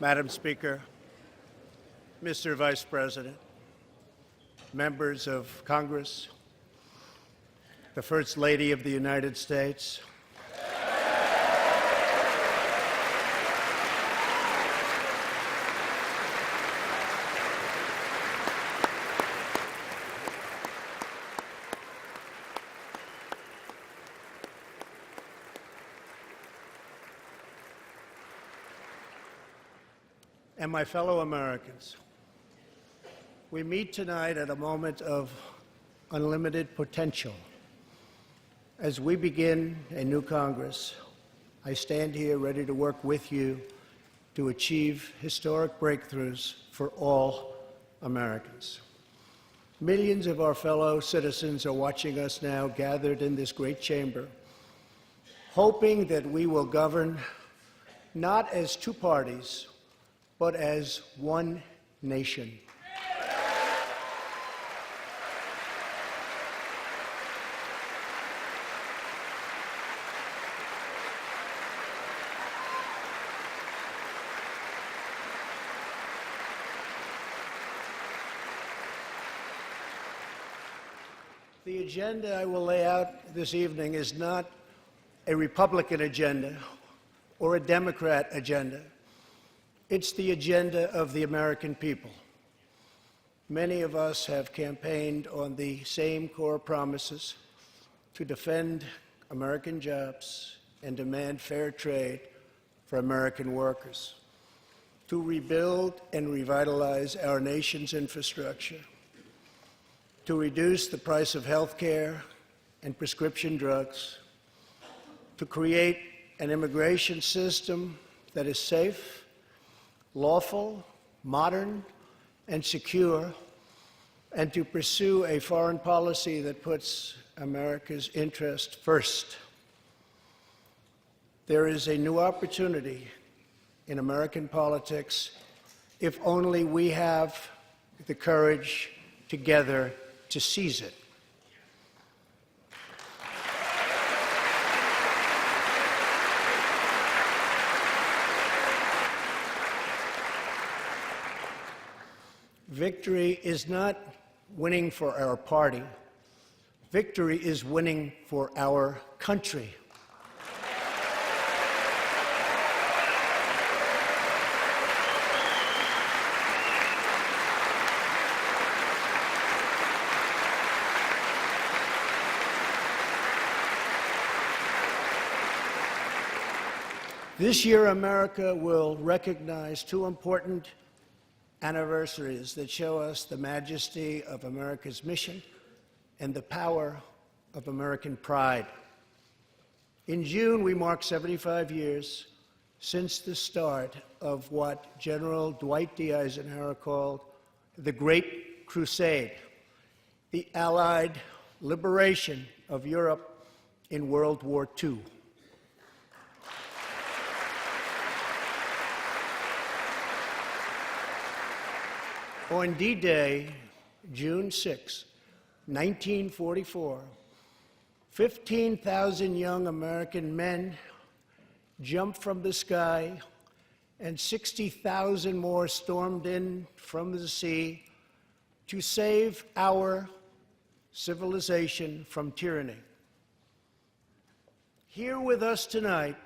Madam Speaker, Mr. Vice President, members of Congress, the First Lady of the United States, and my fellow Americans. We meet tonight at a moment of unlimited potential. As we begin a new Congress, I stand here ready to work with you to achieve historic breakthroughs for all Americans. Millions of our fellow citizens are watching us now gathered in this great chamber, hoping that we will govern not as two parties, but as one nation. The agenda I will lay out this evening is not a Republican agenda or a Democrat agenda. It's the agenda of the American people. Many of us have campaigned on the same core promises to defend American jobs and demand fair trade for American workers, to rebuild and revitalize our nation's infrastructure, to reduce the price of health care and prescription drugs, to create an immigration system that is safe, lawful, modern, and secure, and to pursue a foreign policy that puts America's interest first. There is a new opportunity in American politics if only we have the courage together to seize it. Victory is not winning for our party. Victory is winning for our country. This year, America will recognize two important anniversaries that show us the majesty of America's mission and the power of American pride. In June, we mark 75 years since the start of what General Dwight D. Eisenhower called the Great Crusade, the Allied liberation of Europe in World War II. On D-Day, June 6, 1944, 15,000 young American men jumped from the sky, and 60,000 more stormed in from the sea to save our civilization from tyranny. Here with us tonight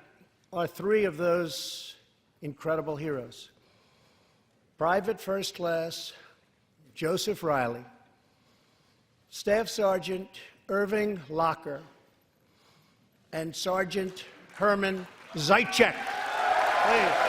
are three of those incredible heroes. Private First Class Joseph Riley, Staff Sergeant Irving Locker, and Sergeant Herman Zaitchik. Hey.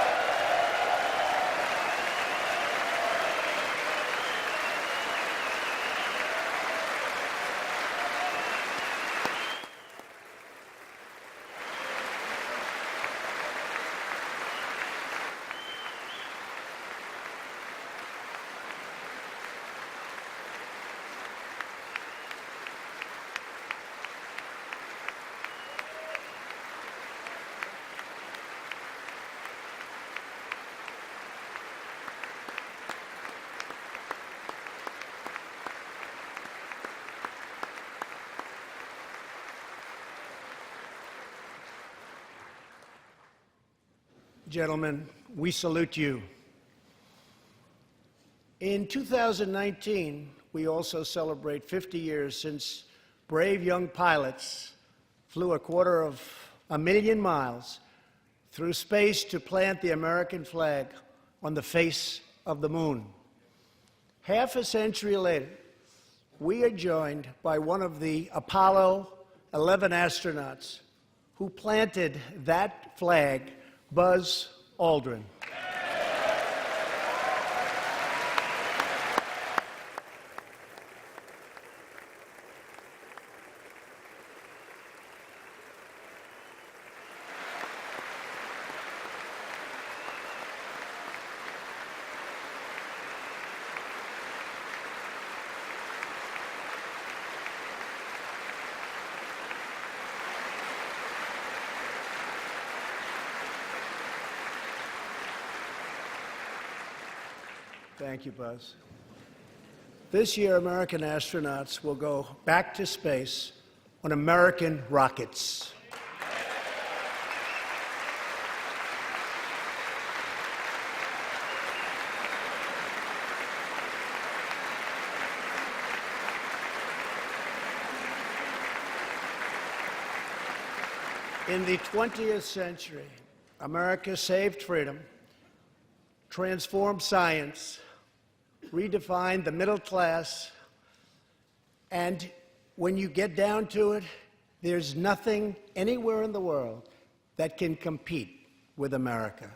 Gentlemen, we salute you In 2019, we also celebrate 50 years since brave young pilots flew 250,000 miles through space to plant the American flag on the face of the moon. Half a century later, we are joined by one of the Apollo 11 astronauts who planted that flag, Buzz Aldrin. Thank you, Buzz. This year, American astronauts will go back to space on American rockets. In the 20th century, America saved freedom, transformed science, redefined the middle class, and when you get down to it, there's nothing anywhere in the world that can compete with America.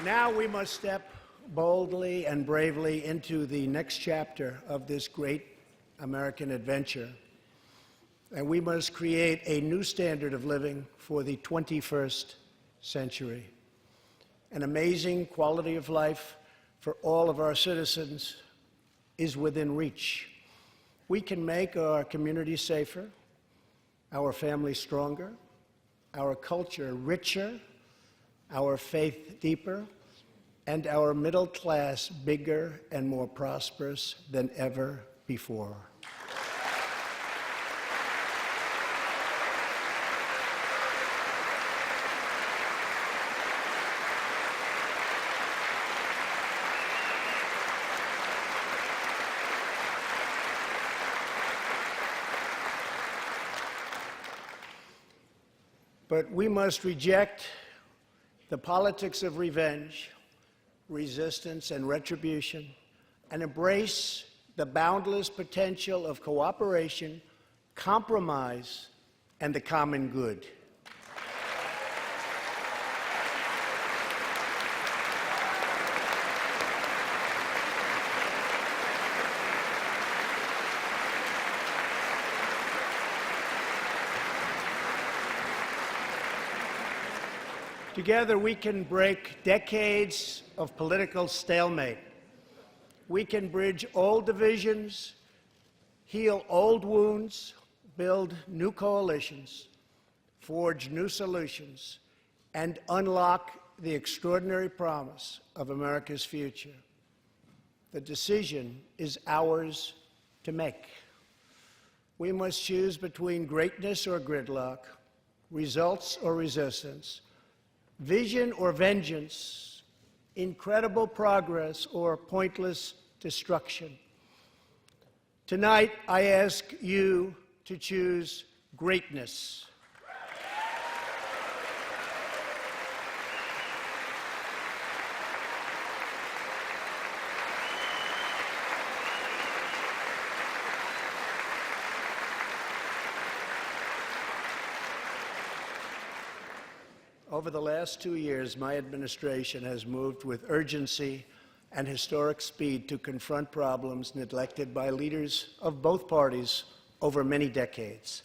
Now we must step boldly and bravely into the next chapter of this great American adventure. And we must create a new standard of living for the 21st century. An amazing quality of life for all of our citizens is within reach. We can make our community safer, our families stronger, our culture richer, our faith deeper, and our middle class bigger and more prosperous than ever before. But we must reject the politics of revenge, resistance, and retribution, and embrace the boundless potential of cooperation, compromise, and the common good. Together, we can break decades of political stalemate. We can bridge old divisions, heal old wounds, build new coalitions, forge new solutions, and unlock the extraordinary promise of America's future. The decision is ours to make. We must choose between greatness or gridlock, results or resistance, vision or vengeance, incredible progress or pointless destruction. Tonight, I ask you to choose greatness. Over the last 2 years, my administration has moved with urgency and historic speed to confront problems neglected by leaders of both parties over many decades.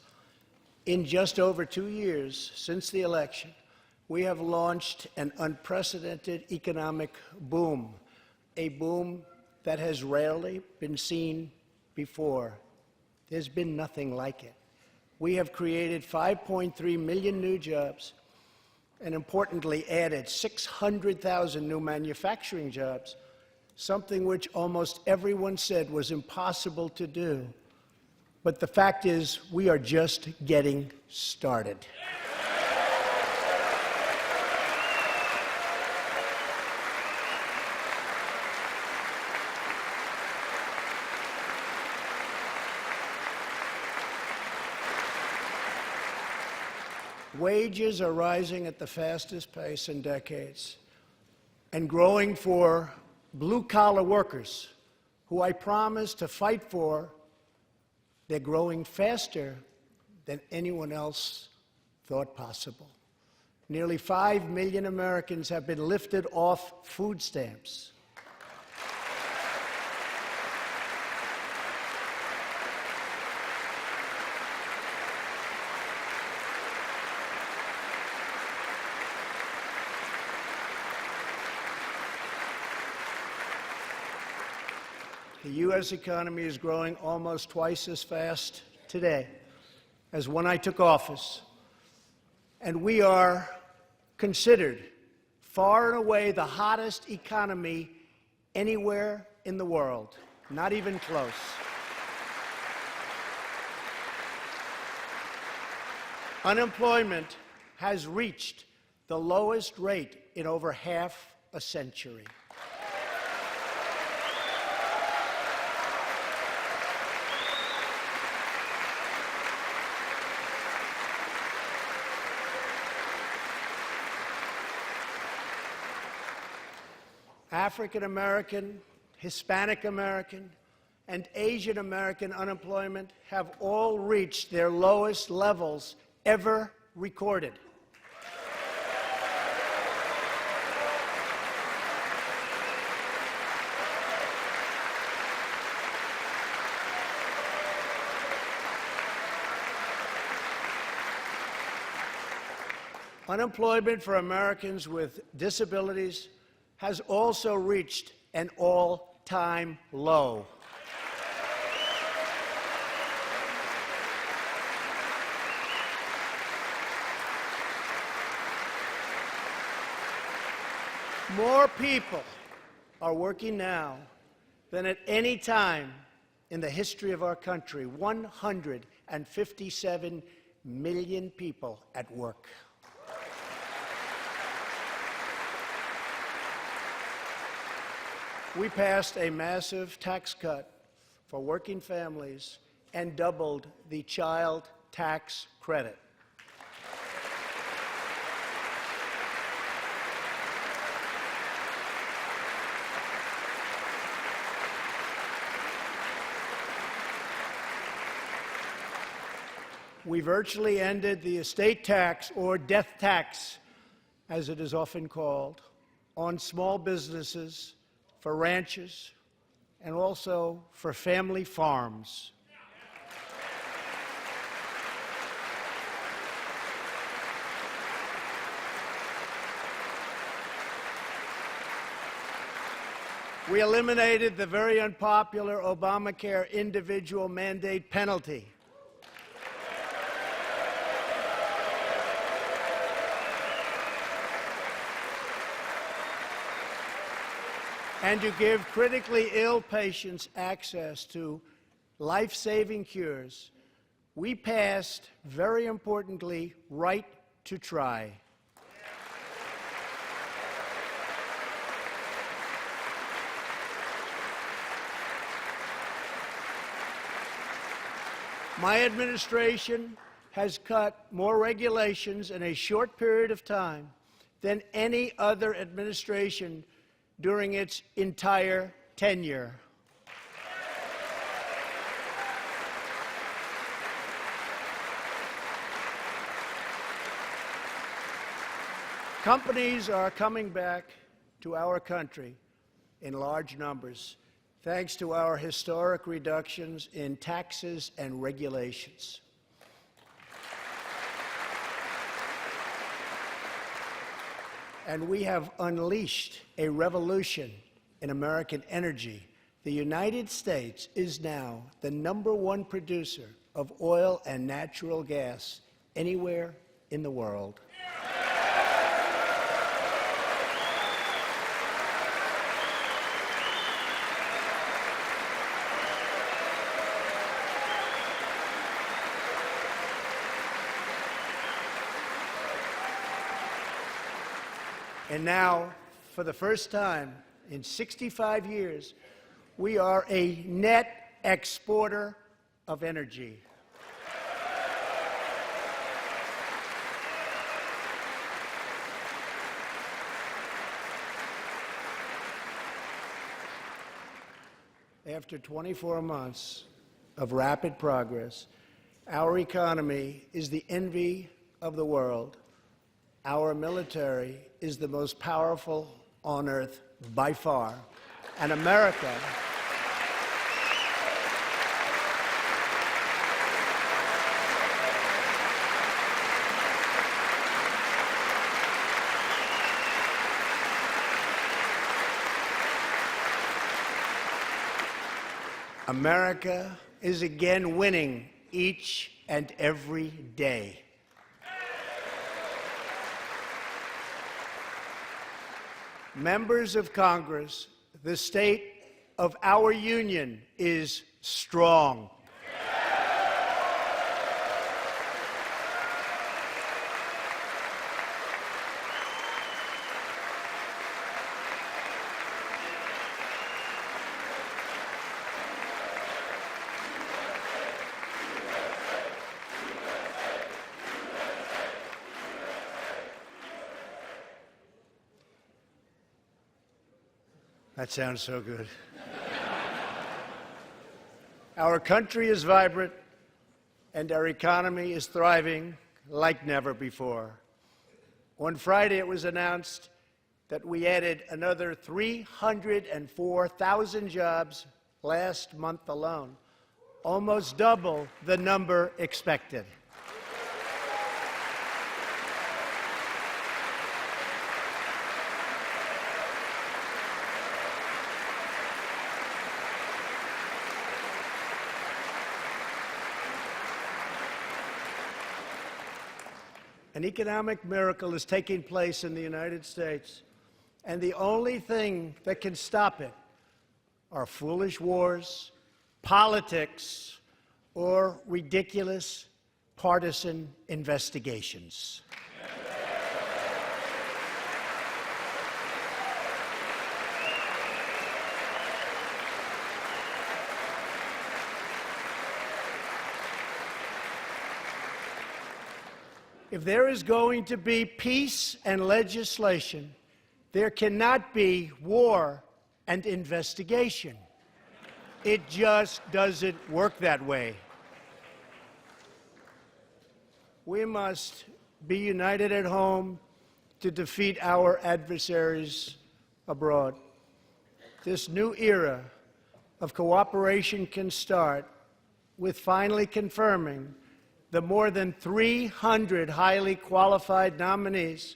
In just over 2 years since the election, we have launched an unprecedented economic boom, a boom that has rarely been seen before. There's been nothing like it. We have created 5.3 million new jobs, and importantly added 600,000 new manufacturing jobs, something which almost everyone said was impossible to do. But the fact is, we are just getting started. Wages are rising at the fastest pace in decades and growing for blue-collar workers who I promised to fight for. They're growing faster than anyone else thought possible. Nearly 5 million Americans have been lifted off food stamps. The U.S. economy is growing almost twice as fast today as when I took office. And we are considered far and away the hottest economy anywhere in the world, not even close. Unemployment has reached the lowest rate in over half a century. African American, Hispanic American, and Asian American unemployment have all reached their lowest levels ever recorded. Unemployment for Americans with disabilities has also reached an all-time low. More people are working now than at any time in the history of our country. 157 million people at work. We passed a massive tax cut for working families and doubled the child tax credit. We virtually ended the estate tax, or death tax, as it is often called, on small businesses, for ranches, and also for family farms. We eliminated the very unpopular Obamacare individual mandate penalty. And to give critically ill patients access to life-saving cures, we passed, very importantly, right to try. My administration has cut more regulations in a short period of time than any other administration during its entire tenure. Companies are coming back to our country in large numbers, thanks to our historic reductions in taxes and regulations. And we have unleashed a revolution in American energy. The United States is now the #1 producer of oil and natural gas anywhere in the world. And now, for the first time in 65 years, we are a net exporter of energy. After 24 months of rapid progress, our economy is the envy of the world. Our military is the most powerful on earth by far. And America America is again winning each and every day. Members of Congress, the state of our union is strong. That sounds so good. Our country is vibrant, and our economy is thriving like never before. On Friday, it was announced that we added another 304,000 jobs last month alone, almost double the number expected. An economic miracle is taking place in the United States, and the only thing that can stop it are foolish wars, politics, or ridiculous partisan investigations. If there is going to be peace and legislation, there cannot be war and investigation. It just doesn't work that way. We must be united at home to defeat our adversaries abroad. This new era of cooperation can start with finally confirming the more than 300 highly qualified nominees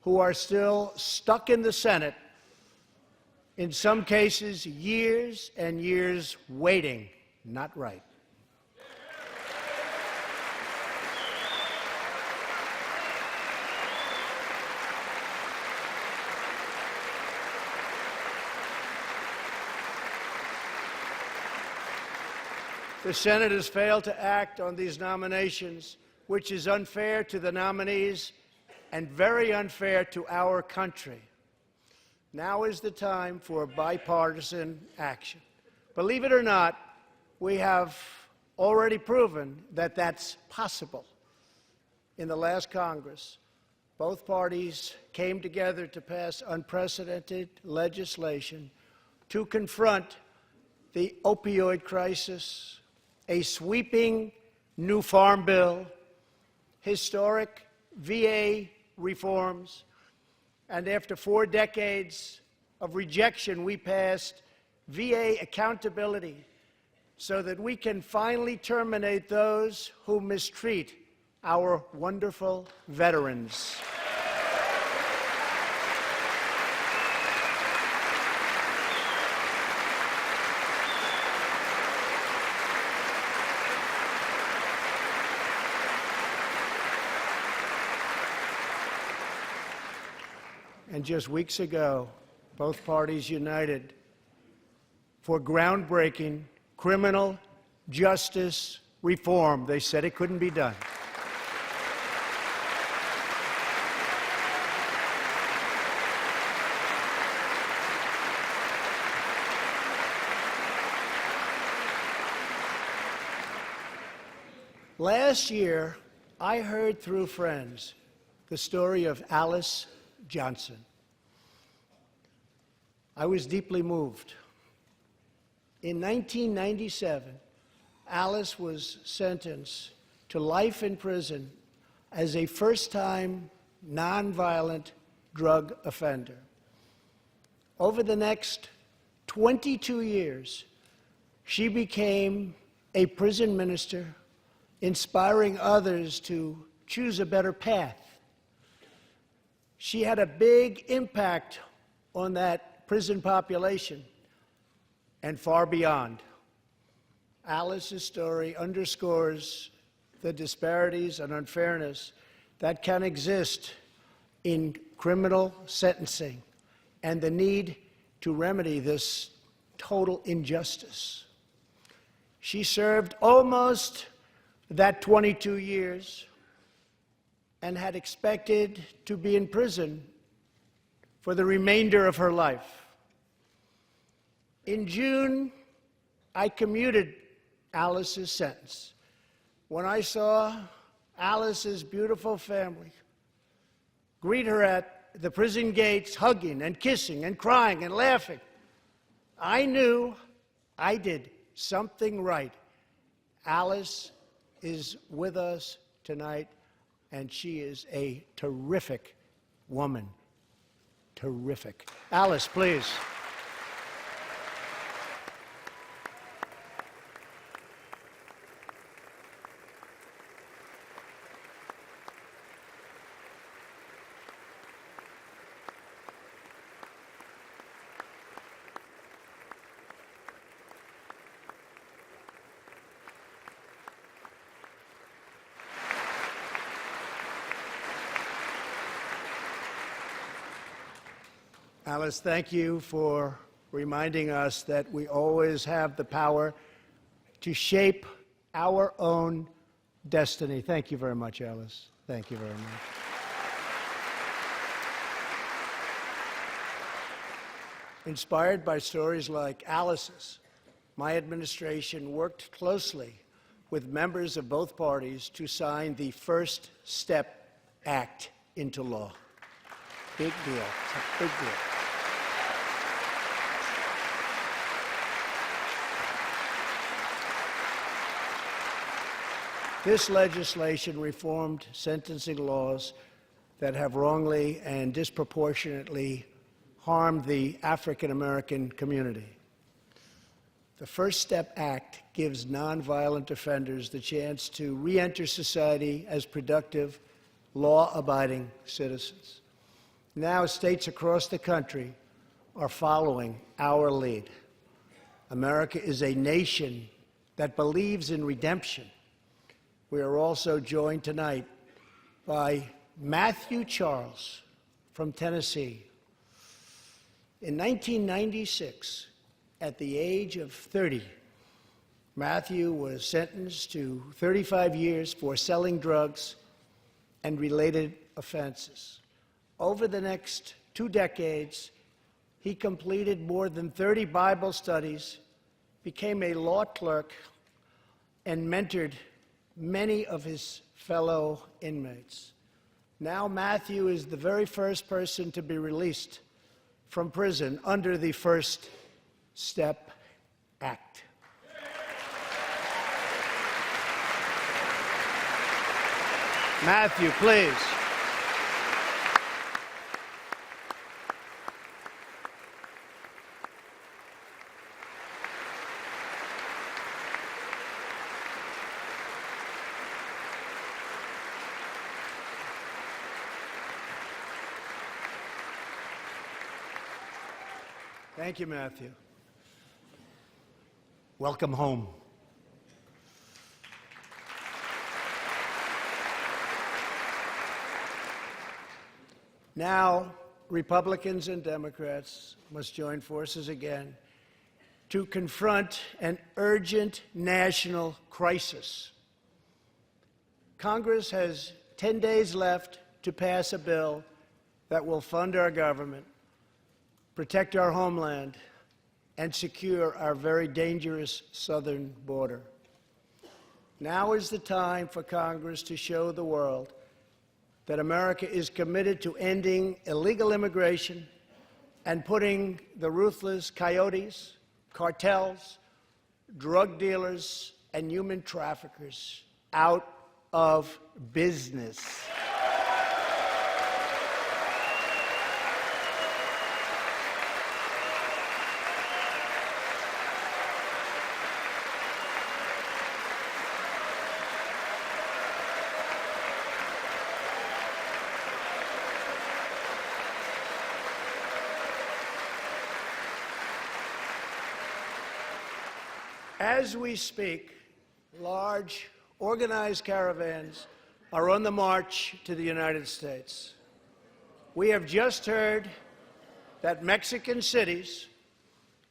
who are still stuck in the Senate, in some cases years and years waiting. Not right. The Senate has failed to act on these nominations, which is unfair to the nominees and very unfair to our country. Now is the time for bipartisan action. Believe it or not, we have already proven that that's possible. In the last Congress, both parties came together to pass unprecedented legislation to confront the opioid crisis, a sweeping new farm bill, historic VA reforms, and after 4 decades of rejection, we passed VA accountability so that we can finally terminate those who mistreat our wonderful veterans. And just weeks ago, both parties united for groundbreaking criminal justice reform. They said it couldn't be done. Last year, I heard through friends the story of Alice Johnson. I was deeply moved. In 1997, Alice was sentenced to life in prison as a first-time nonviolent drug offender. Over the next 22 years, she became a prison minister, inspiring others to choose a better path. She had a big impact on that prison population and far beyond. Alice's story underscores the disparities and unfairness that can exist in criminal sentencing and the need to remedy this total injustice. She served almost that 22 years and had expected to be in prison for the remainder of her life. In June, I commuted Alice's sentence. When I saw Alice's beautiful family greet her at the prison gates, hugging and kissing and crying and laughing, I knew I did something right. Alice is with us tonight, and she is a terrific woman. Terrific. Alice, please. Alice, thank you for reminding us that we always have the power to shape our own destiny. Thank you very much, Alice. Thank you very much. Inspired by stories like Alice's, my administration worked closely with members of both parties to sign the First Step Act into law. Big deal. It's a big deal. This legislation reformed sentencing laws that have wrongly and disproportionately harmed the African American community. The First Step Act gives nonviolent offenders the chance to re-enter society as productive, law-abiding citizens. Now, states across the country are following our lead. America is a nation that believes in redemption. We are also joined tonight by Matthew Charles from Tennessee. In 1996, at the age of 30, Matthew was sentenced to 35 years for selling drugs and related offenses. Over the next 2 decades, he completed more than 30 Bible studies, became a law clerk, and mentored many of his fellow inmates. Now Matthew is the very first person to be released from prison under the First Step Act. Matthew, please. Thank you, Matthew. Welcome home. Now, Republicans and Democrats must join forces again to confront an urgent national crisis. Congress has 10 days left to pass a bill that will fund our government, protect our homeland, and secure our very dangerous southern border. Now is the time for Congress to show the world that America is committed to ending illegal immigration and putting the ruthless coyotes, cartels, drug dealers, and human traffickers out of business. As we speak, large, organized caravans are on the march to the United States. We have just heard that Mexican cities,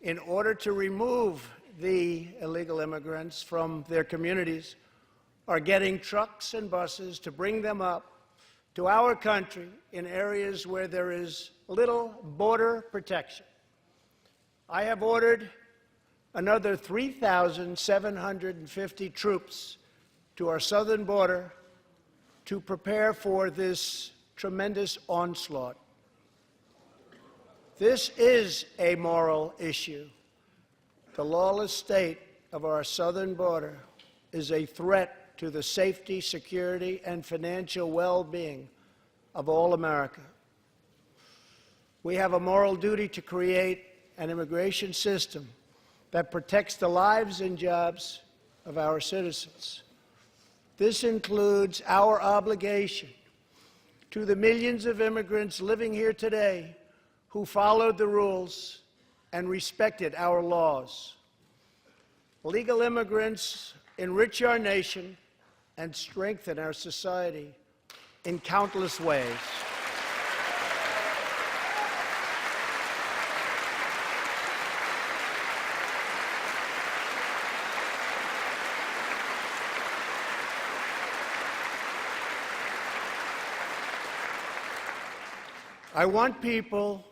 in order to remove the illegal immigrants from their communities, are getting trucks and buses to bring them up to our country in areas where there is little border protection. I have ordered another 3,750 troops to our southern border to prepare for this tremendous onslaught. This is a moral issue. The lawless state of our southern border is a threat to the safety, security, and financial well-being of all America. We have a moral duty to create an immigration system that protects the lives and jobs of our citizens. This includes our obligation to the millions of immigrants living here today who followed the rules and respected our laws. Legal immigrants enrich our nation and strengthen our society in countless ways. I want people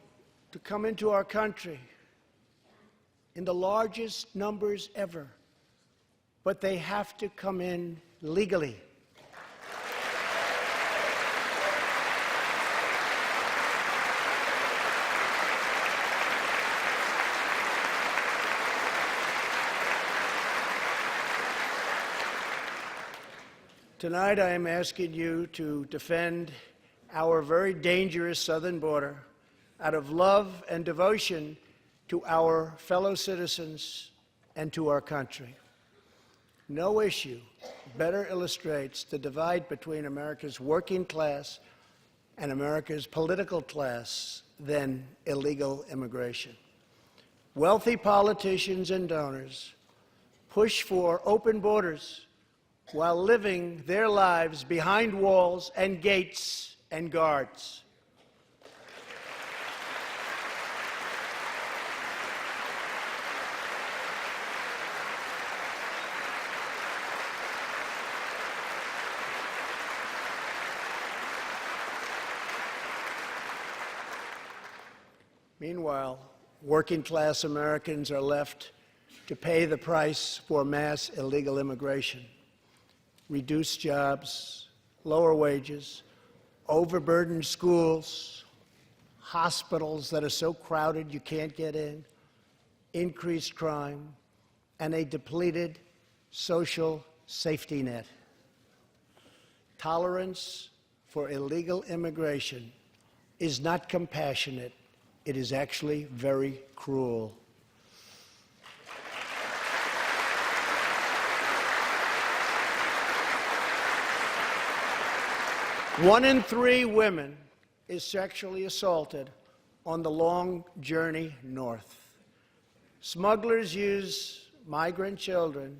to come into our country in the largest numbers ever, but they have to come in legally. Tonight I am asking you to defend our very dangerous southern border out of love and devotion to our fellow citizens and to our country. No issue better illustrates the divide between America's working class and America's political class than illegal immigration. Wealthy politicians and donors push for open borders while living their lives behind walls and gates and guards. Meanwhile, working-class Americans are left to pay the price for mass illegal immigration. Reduced jobs, lower wages, overburdened schools, hospitals that are so crowded you can't get in, increased crime, and a depleted social safety net. Tolerance for illegal immigration is not compassionate. It is actually very cruel. One in 3 women is sexually assaulted on the long journey north. Smugglers use migrant children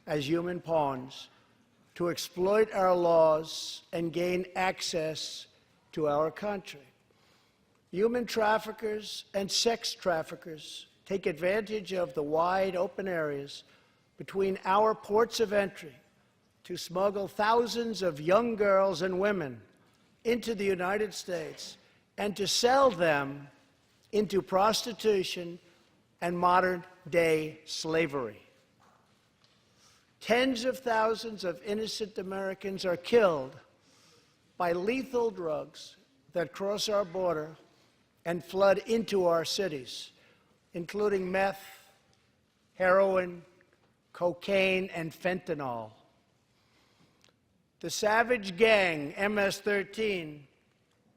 as human pawns to exploit our laws and gain access to our country. Human traffickers and sex traffickers take advantage of the wide open areas between our ports of entry to smuggle thousands of young girls and women into the United States and to sell them into prostitution and modern-day slavery. Tens of thousands of innocent Americans are killed by lethal drugs that cross our border and flood into our cities, including meth, heroin, cocaine, and fentanyl. The savage gang, MS-13,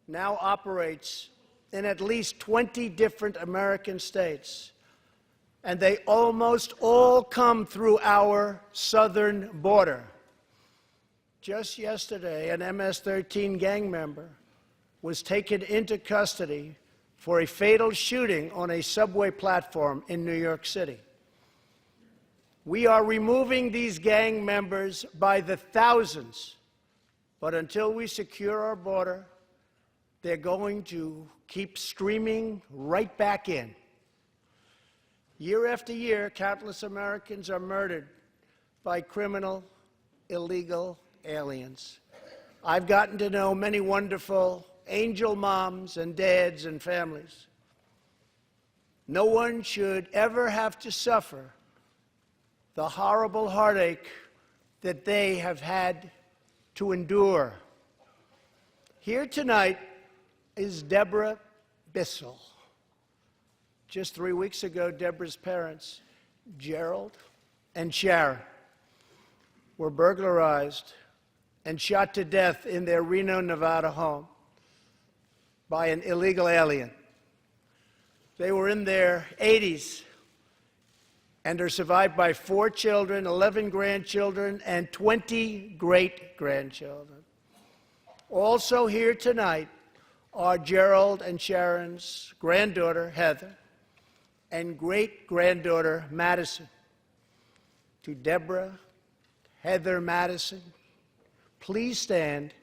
now operates in at least 20 different American states, and they almost all come through our southern border. Just yesterday, an MS-13 gang member was taken into custody for a fatal shooting on a subway platform in New York City. We are removing these gang members by the thousands, but until we secure our border, they're going to keep streaming right back in. Year after year, countless Americans are murdered by criminal, illegal aliens. I've gotten to know many wonderful angel moms and dads and families. No one should ever have to suffer the horrible heartache that they have had to endure. Here tonight is Debra Bissell. Just 3 weeks ago, Debra's parents, Gerald and Sharon, were burglarized and shot to death in their Reno, Nevada home by an illegal alien. They were in their 80s and are survived by 4 children, 11 grandchildren, and 20 great-grandchildren. Also here tonight are Gerald and Sharon's granddaughter, Heather, and great-granddaughter, Madison. To Debra, Heather, Madison, please stand.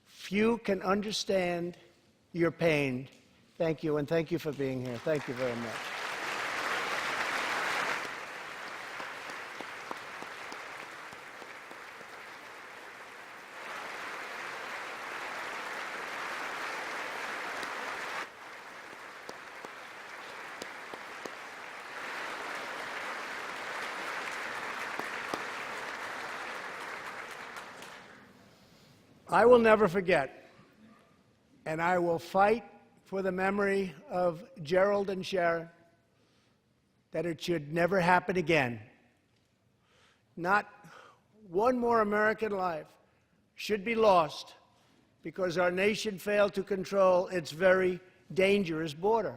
Few can understand your pain. Thank you, and thank you for being here. Thank you very much. I will never forget, and I will fight for the memory of Gerald and Sharon, that it should never happen again. Not one more American life should be lost because our nation failed to control its very dangerous border.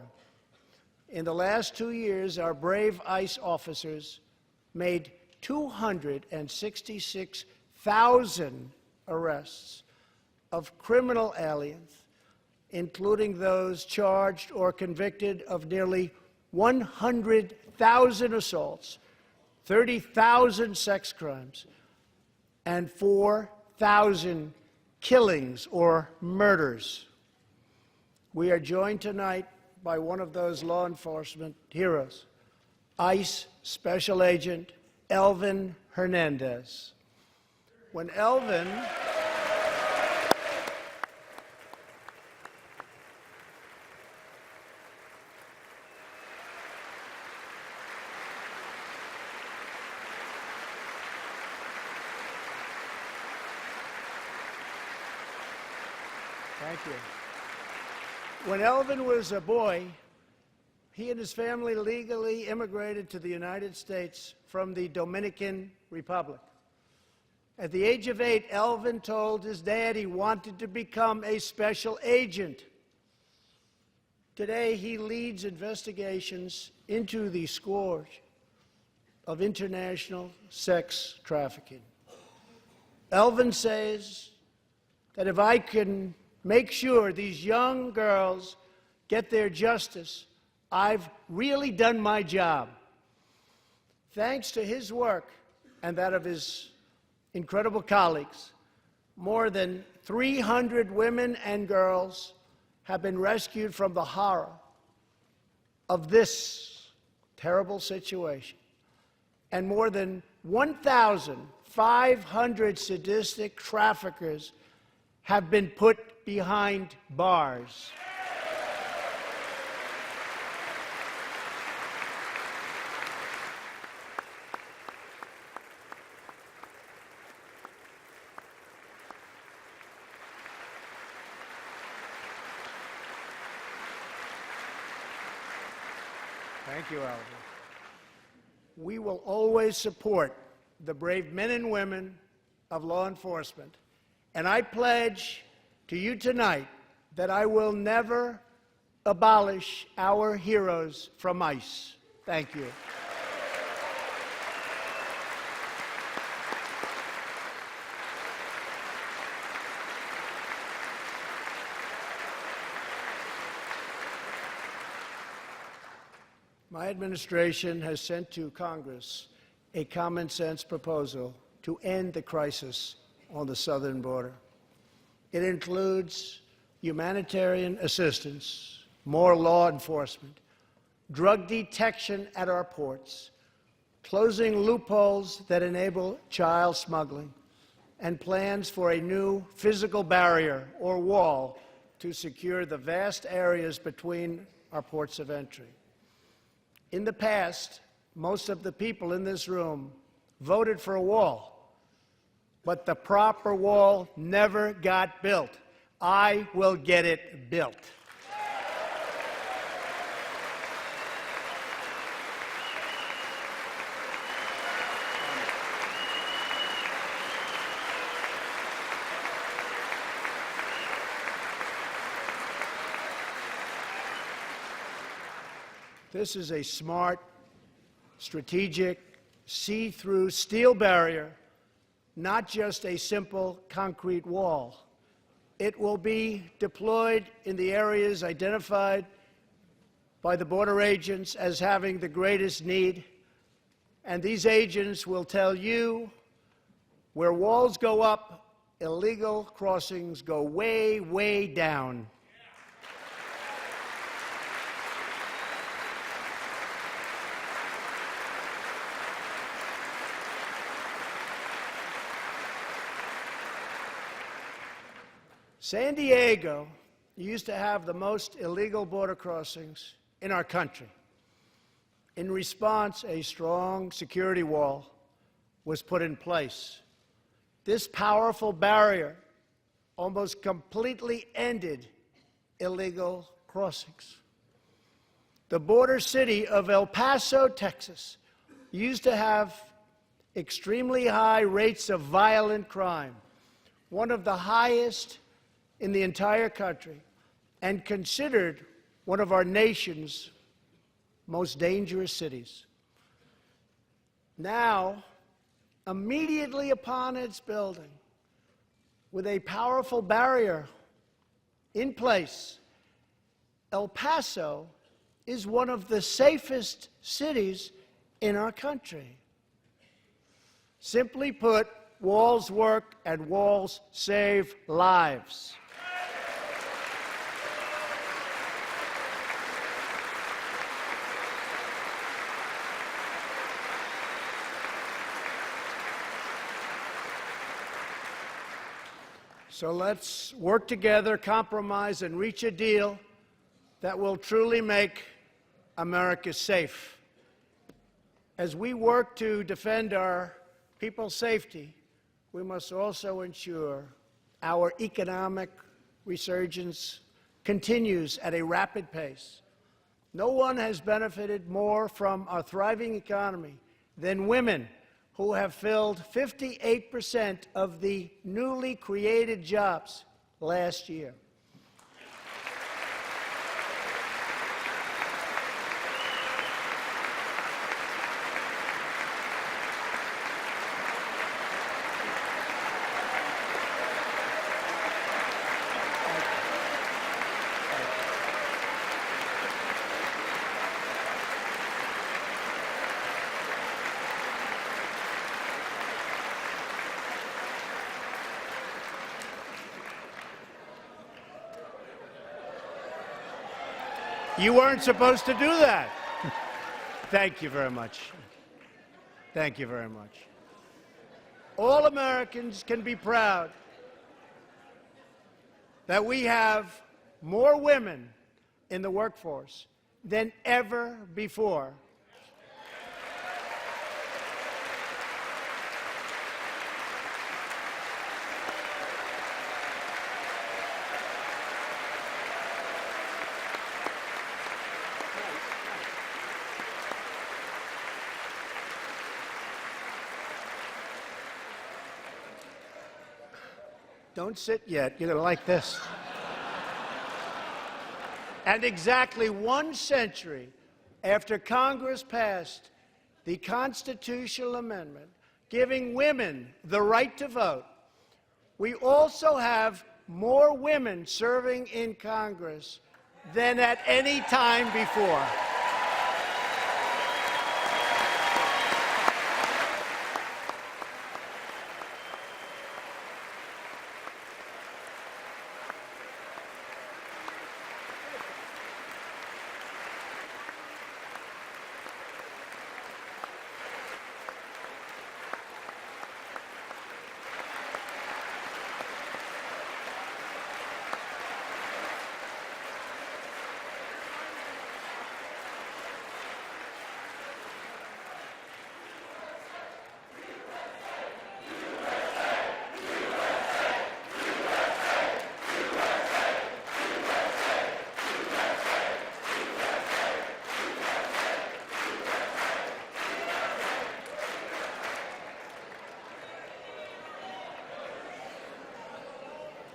In the last 2 years, our brave ICE officers made 266,000 arrests of criminal aliens, including those charged or convicted of nearly 100,000 assaults, 30,000 sex crimes, and 4,000 killings or murders. We are joined tonight by one of those law enforcement heroes, ICE Special Agent Elvin Hernandez. When Elvin Thank you. When Elvin was a boy, he and his family legally immigrated to the United States from the Dominican Republic. At the age of 8, Elvin told his dad he wanted to become a special agent. Today, he leads investigations into the scourge of international sex trafficking. Elvin says that if I can make sure these young girls get their justice, I've really done my job. Thanks to his work and that of his incredible colleagues, more than 300 women and girls have been rescued from the horror of this terrible situation, and more than 1,500 sadistic traffickers have been put behind bars. Thank you, Elvin. We will always support the brave men and women of law enforcement, and I pledge to you tonight that I will never abolish our heroes from ICE. Thank you. My administration has sent to Congress a common-sense proposal to end the crisis on the southern border. It includes humanitarian assistance, more law enforcement, drug detection at our ports, closing loopholes that enable child smuggling, and plans for a new physical barrier or wall to secure the vast areas between our ports of entry. In the past, most of the people in this room voted for a wall, but the proper wall never got built. I will get it built. This is a smart, strategic, see-through steel barrier, not just a simple concrete wall. It will be deployed in the areas identified by the border agents as having the greatest need, and these agents will tell you where walls go up, illegal crossings go way, way down. San Diego used to have the most illegal border crossings in our country. In response, a strong security wall was put in place. This powerful barrier almost completely ended illegal crossings. The border city of El Paso, Texas, used to have extremely high rates of violent crime, one of the highest in the entire country, and considered one of our nation's most dangerous cities. Now, immediately upon its building, with a powerful barrier in place, El Paso is one of the safest cities in our country. Simply put, walls work and walls save lives. So let's work together, compromise, and reach a deal that will truly make America safe. As we work to defend our people's safety, we must also ensure our economic resurgence continues at a rapid pace. No one has benefited more from our thriving economy than women, who have filled 58% of the newly created jobs last year. You weren't supposed to do that. Thank you very much. Thank you very much. All Americans can be proud that we have more women in the workforce than ever before. Don't sit yet. You're going to like this. And exactly 1 century after Congress passed the constitutional amendment giving women the right to vote, we also have more women serving in Congress than at any time before.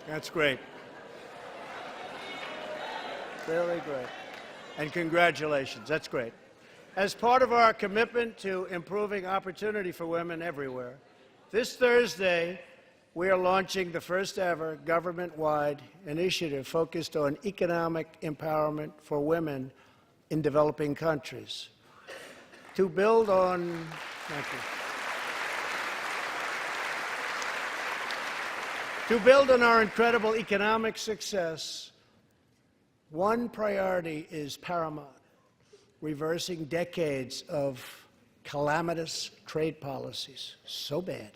That's great. Really great. And congratulations. That's great. As part of our commitment to improving opportunity for women everywhere, this Thursday, we are launching the first ever government-wide initiative focused on economic empowerment for women in developing countries. To build on, thank you. To build on our incredible economic success, one priority is paramount: reversing decades of calamitous trade policies. So bad.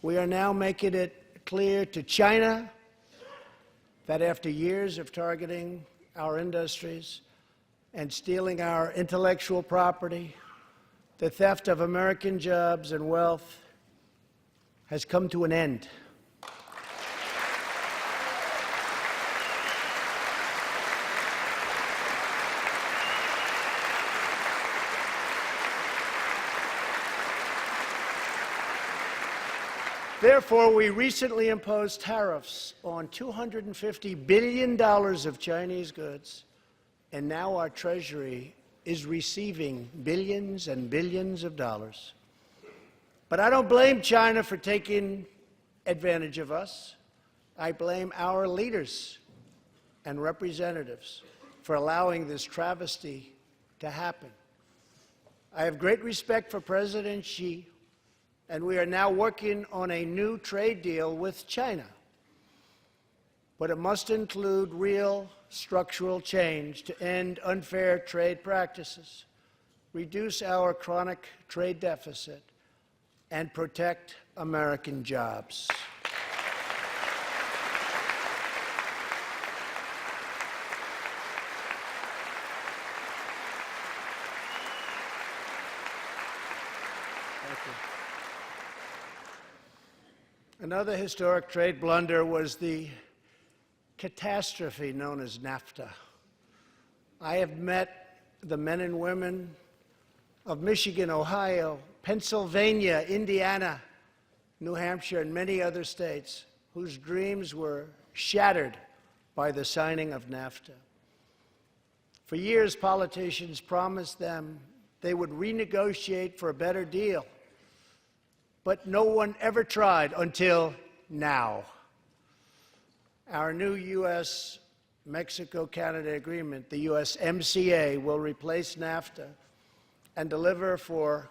We are now making it clear to China that after years of targeting our industries and stealing our intellectual property, the theft of American jobs and wealth has come to an end. Therefore, we recently imposed tariffs on $250 billion of Chinese goods, and now our Treasury is receiving billions and billions of dollars. But I don't blame China for taking advantage of us. I blame our leaders and representatives for allowing this travesty to happen. I have great respect for President Xi, and we are now working on a new trade deal with China. But it must include real structural change to end unfair trade practices, reduce our chronic trade deficit, and protect American jobs. Thank you. Another historic trade blunder was the catastrophe known as NAFTA. I have met the men and women of Michigan, Ohio, Pennsylvania, Indiana, New Hampshire, and many other states whose dreams were shattered by the signing of NAFTA. For years, politicians promised them they would renegotiate for a better deal, but no one ever tried until now. Our new U.S.-Mexico-Canada agreement, the USMCA, will replace NAFTA and deliver for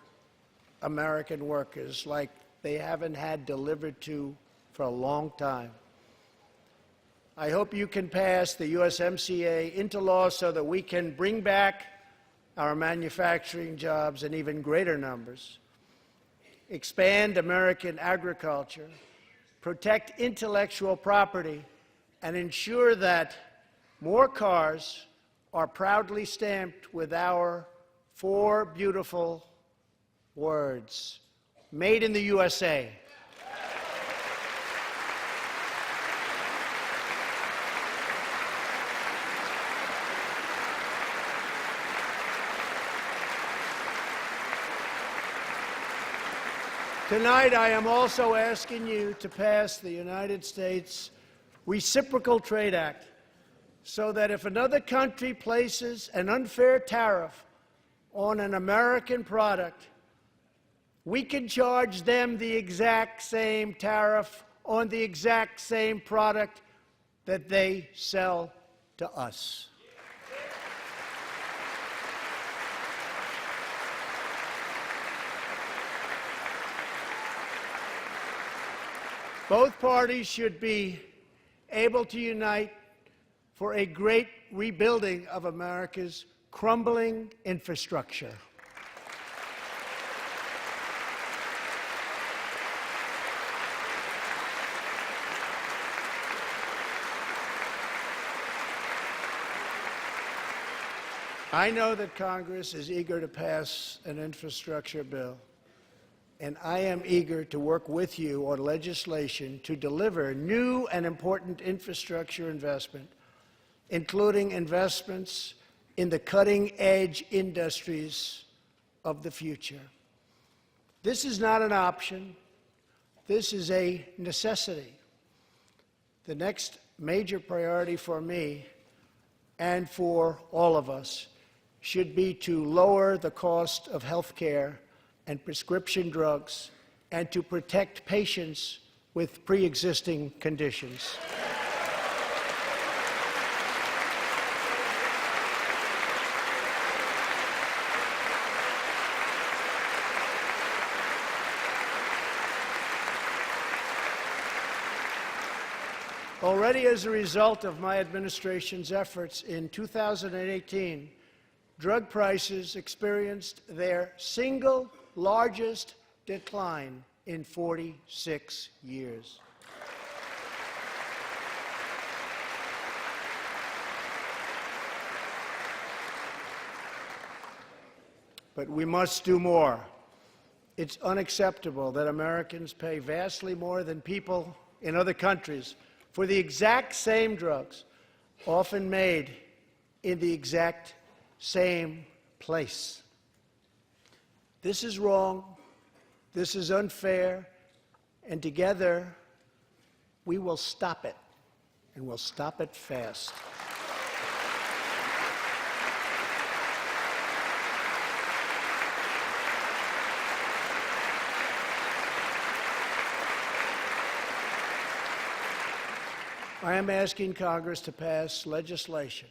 American workers like they haven't had delivered to for a long time. I hope you can pass the USMCA into law so that we can bring back our manufacturing jobs in even greater numbers, expand American agriculture, protect intellectual property, and ensure that more cars are proudly stamped with our 4 beautiful words: Made in the USA. Tonight, I am also asking you to pass the United States Reciprocal Trade Act so that if another country places an unfair tariff on an American product, we can charge them the exact same tariff on the exact same product that they sell to us. Both parties should be able to unite for a great rebuilding of America's crumbling infrastructure. I know that Congress is eager to pass an infrastructure bill, and I am eager to work with you on legislation to deliver new and important infrastructure investment, including investments in the cutting-edge industries of the future. This is not an option. This is a necessity. The next major priority for me and for all of us should be to lower the cost of health care and prescription drugs and to protect patients with pre-existing conditions. Already as a result of my administration's efforts in 2018, drug prices experienced their single largest decline in 46 years. But we must do more. It's unacceptable that Americans pay vastly more than people in other countries for the exact same drugs, often made in the exact same place. This is wrong, this is unfair, and together we will stop it, and we'll stop it fast. I am asking Congress to pass legislation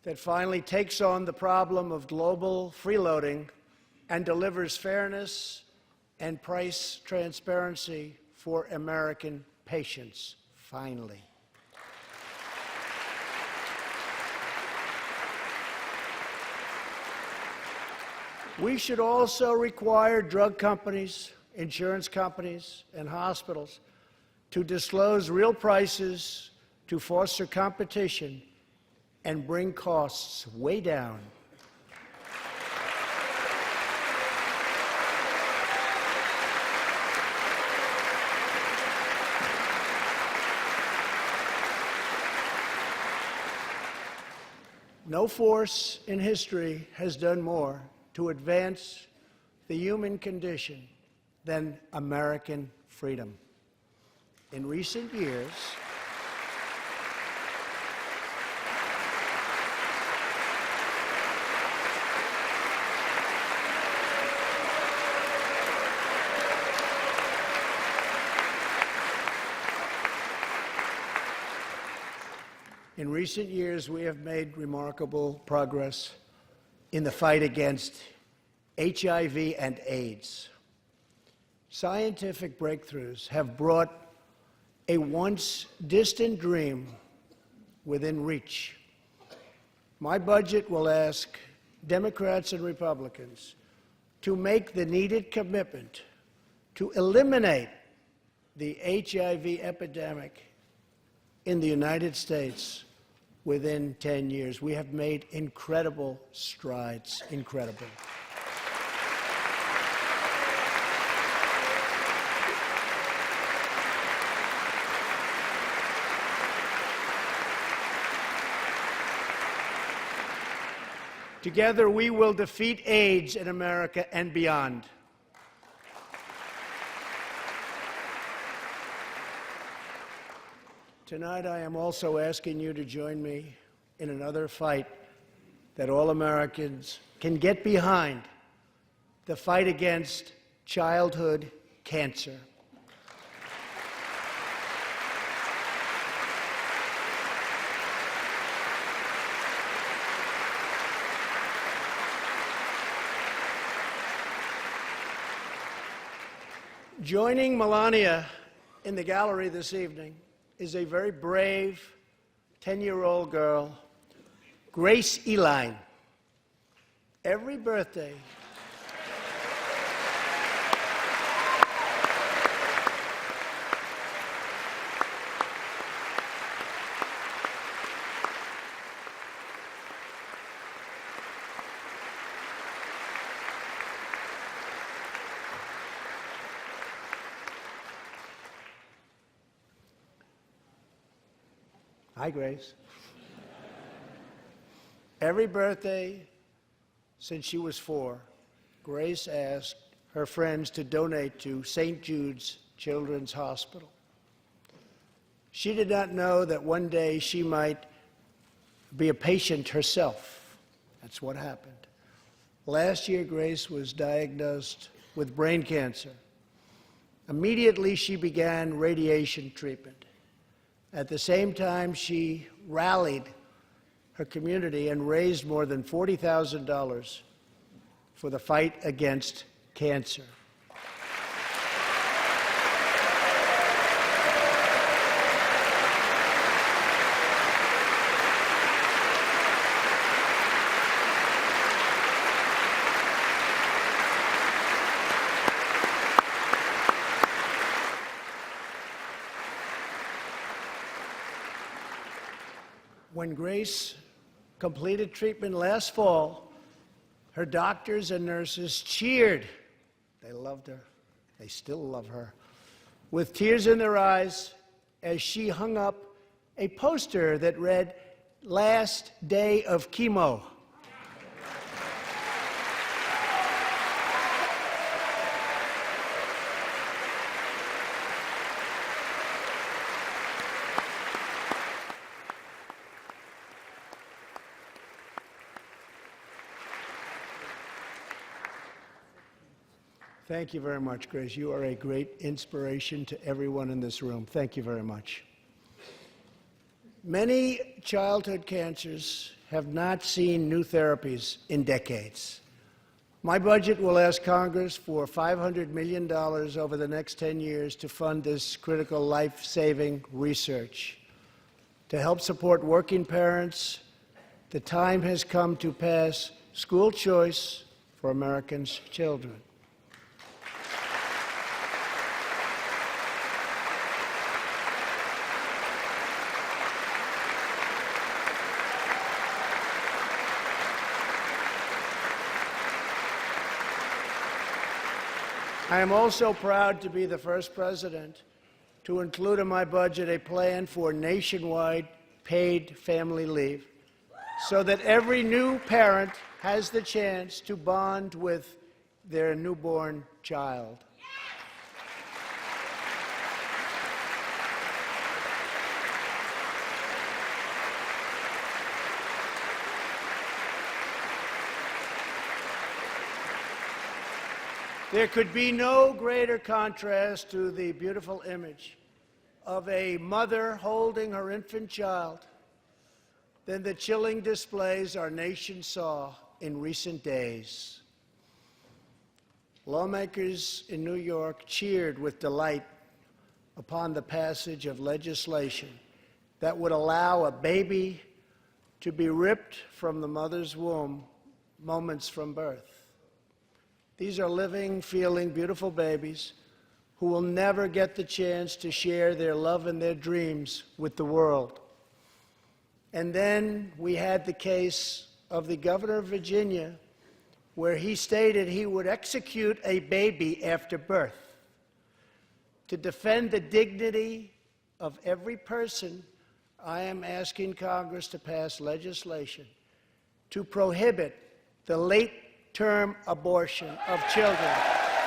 that finally takes on the problem of global freeloading and delivers fairness and price transparency for American patients, finally. We should also require drug companies, insurance companies, and hospitals to disclose real prices to foster competition and bring costs way down. No force in history has done more to advance the human condition than American freedom. In recent years, we have made remarkable progress in the fight against HIV and AIDS. Scientific breakthroughs have brought a once distant dream within reach. My budget will ask Democrats and Republicans to make the needed commitment to eliminate the HIV epidemic in the United States within 10 years. We have made incredible strides, incredible. Together, we will defeat AIDS in America and beyond. Tonight, I am also asking you to join me in another fight that all Americans can get behind, the fight against childhood cancer. Joining Melania in the gallery this evening is a very brave 10-year-old girl, Grace Eline. Every birthday, Hi, Grace. Every birthday since she was 4, Grace asked her friends to donate to St. Jude's Children's Hospital. She did not know that one day she might be a patient herself. That's what happened. Last year, Grace was diagnosed with brain cancer. Immediately, she began radiation treatment. At the same time, she rallied her community and raised more than $40,000 for the fight against cancer. When Grace completed treatment last fall, her doctors and nurses cheered. They loved her. They still love her. With tears in their eyes as she hung up a poster that read, "Last day of chemo." Thank you very much, Grace. You are a great inspiration to everyone in this room. Thank you very much. Many childhood cancers have not seen new therapies in decades. My budget will ask Congress for $500 million over the next 10 years to fund this critical life-saving research. To help support working parents, the time has come to pass school choice for Americans' children. I am also proud to be the first president to include in my budget a plan for nationwide paid family leave so that every new parent has the chance to bond with their newborn child. There could be no greater contrast to the beautiful image of a mother holding her infant child than the chilling displays our nation saw in recent days. Lawmakers in New York cheered with delight upon the passage of legislation that would allow a baby to be ripped from the mother's womb moments from birth. These are living, feeling, beautiful babies who will never get the chance to share their love and their dreams with the world. And then we had the case of the governor of Virginia, where he stated he would execute a baby after birth. To defend the dignity of every person, I am asking Congress to pass legislation to prohibit the late-term abortion of children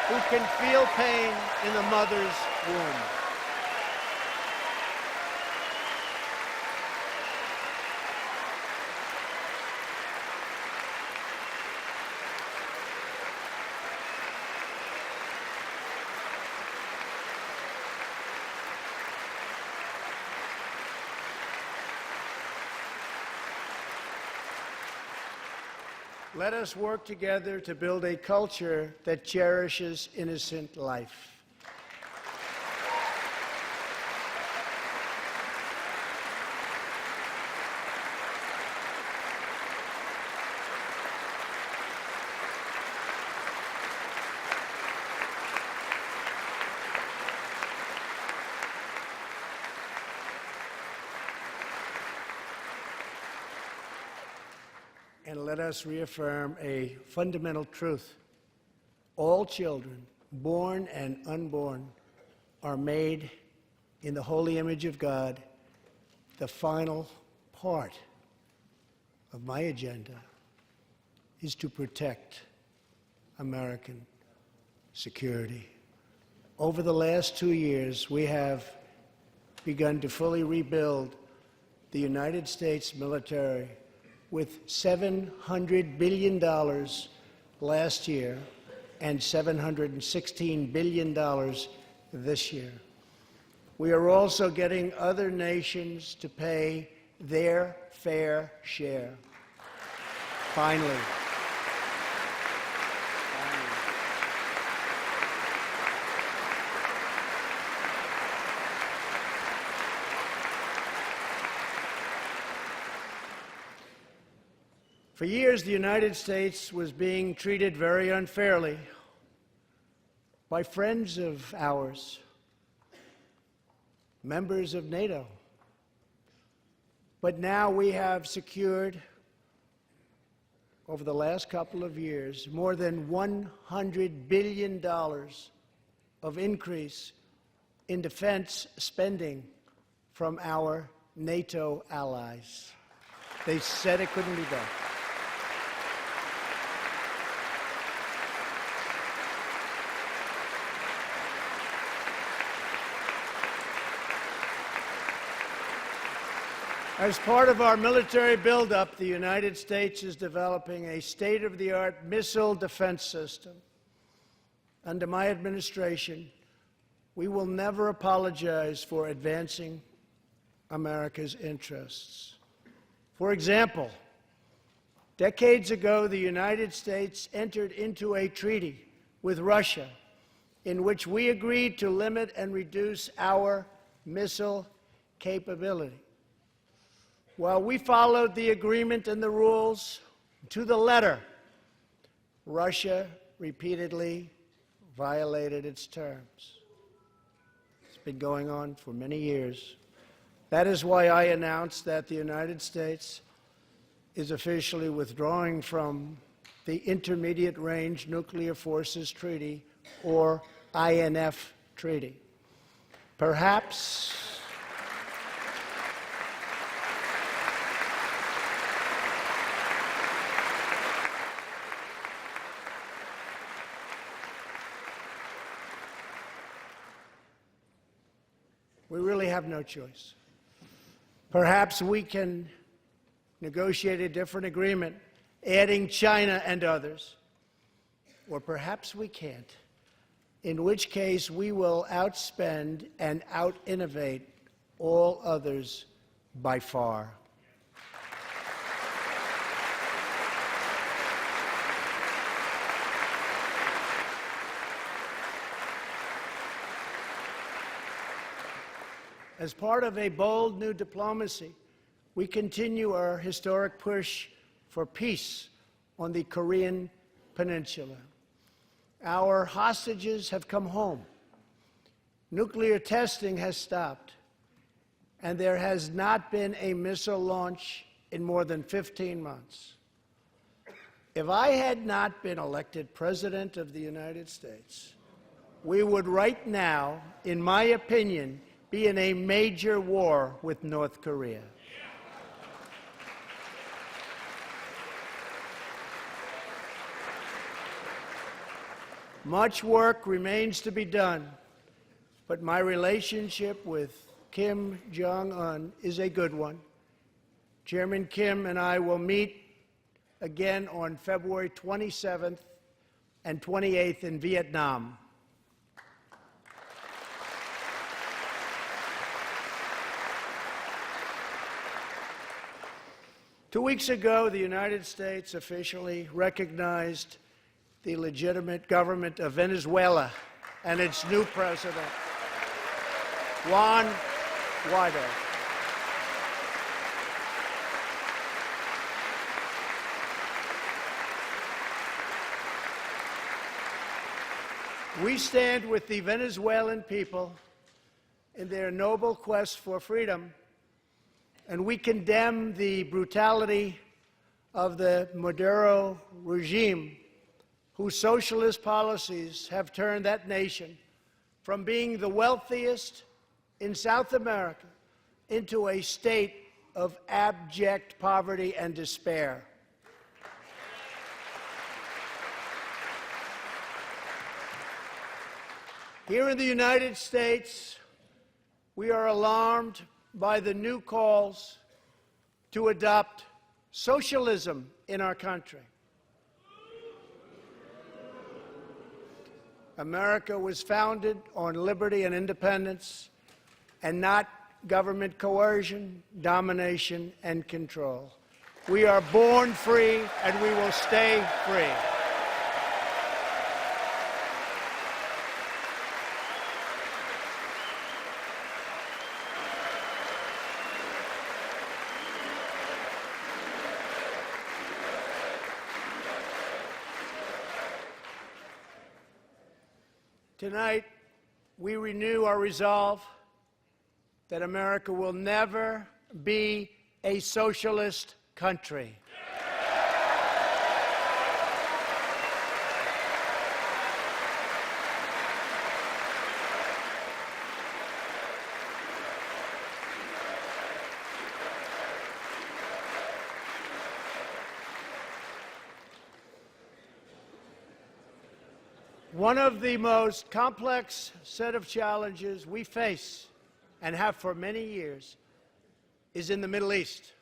who can feel pain in the mother's womb. Let us work together to build a culture that cherishes innocent life. And let us reaffirm a fundamental truth. All children, born and unborn, are made in the holy image of God. The final part of my agenda is to protect American security. Over the last 2 years, we have begun to fully rebuild the United States military with $700 billion last year and $716 billion this year. We are also getting other nations to pay their fair share. Finally. For years, the United States was being treated very unfairly by friends of ours, members of NATO. But now we have secured, over the last couple of years, more than $100 billion of increase in defense spending from our NATO allies. They said it couldn't be done. As part of our military buildup, the United States is developing a state-of-the-art missile defense system. Under my administration, we will never apologize for advancing America's interests. For example, decades ago, the United States entered into a treaty with Russia in which we agreed to limit and reduce our missile capability. While we followed the agreement and the rules to the letter, Russia repeatedly violated its terms. It's been going on for many years. That is why I announced that the United States is officially withdrawing from the Intermediate Range Nuclear Forces Treaty, or INF Treaty. Perhaps we really have no choice. Perhaps we can negotiate a different agreement, adding China and others. Or perhaps we can't, in which case we will outspend and out-innovate all others by far. As part of a bold new diplomacy, we continue our historic push for peace on the Korean Peninsula. Our hostages have come home. Nuclear testing has stopped, and there has not been a missile launch in more than 15 months. If I had not been elected President of the United States, we would right now, in my opinion, be in a major war with North Korea. Much work remains to be done, but my relationship with Kim Jong-un is a good one. Chairman Kim and I will meet again on February 27th and 28th in Vietnam. 2 weeks ago, the United States officially recognized the legitimate government of Venezuela and its new president, Juan Guaido. We stand with the Venezuelan people in their noble quest for freedom, and we condemn the brutality of the Maduro regime, whose socialist policies have turned that nation from being the wealthiest in South America into a state of abject poverty and despair. Here in the United States, we are alarmed by the new calls to adopt socialism in our country. America was founded on liberty and independence, and not government coercion, domination, and control. We are born free, and we will stay free. Tonight, we renew our resolve that America will never be a socialist country. One of the most complex set of challenges we face, and have for many years, is in the Middle East.